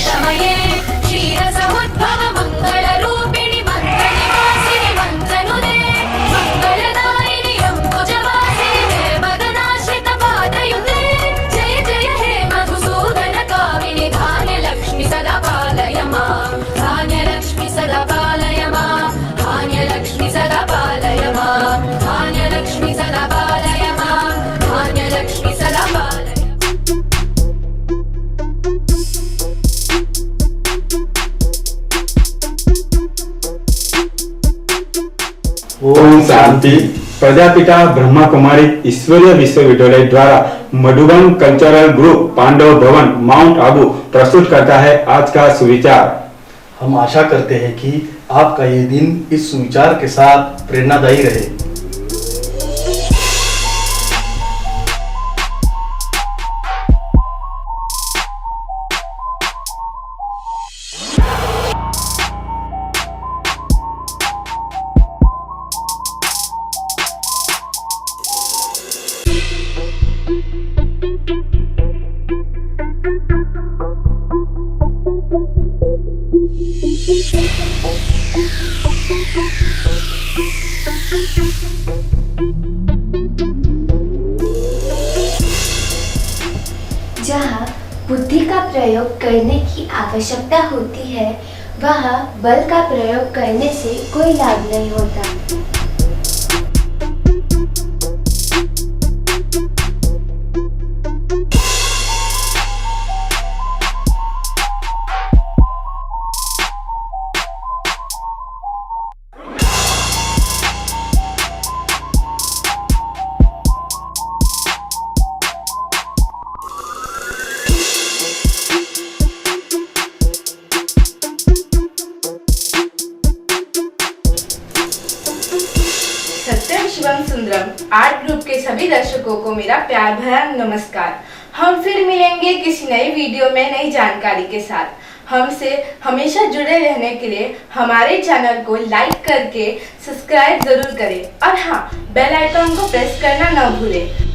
समये क्षीरसमुद्भव मङ्गलरूपिणि मन्त्रनिवासिनि मन्त्रनुदे मङ्गलदायिनि अम्बुजवासिनि देवगणाश्रितपादयुते जय जय हे मधुसूदनकामिनि धान्यलक्ष्मि सदा पालय मां धान्यलक्ष्मि सदा पालय मां धान्यलक्ष्मि सदा पालय मां धान्यलक्ष्मि सदा पालय मां धान्यलक्ष्मि सदा पालय। ओम शांति। प्रजापिता ब्रह्मा कुमारी ईश्वरीय विश्वविद्यालय द्वारा मधुबन कल्चरल ग्रुप पांडव भवन माउंट आबू प्रस्तुत करता है आज का सुविचार। हम आशा करते हैं कि आपका ये दिन इस सुविचार के साथ प्रेरणादायी रहे। जहाँ बुद्धि का प्रयोग करने की आवश्यकता होती है, वहाँ बल का प्रयोग करने से कोई लाभ नहीं होता। सत्यम शिवम सुंदरम आर्ट ग्रुप के सभी दर्शकों को मेरा प्यार भरा नमस्कार। हम फिर मिलेंगे किसी नई वीडियो में नई जानकारी के साथ। हमसे हमेशा जुड़े रहने के लिए हमारे चैनल को लाइक करके सब्सक्राइब जरूर करें और हाँ, बेल आइकन को प्रेस करना न भूलें।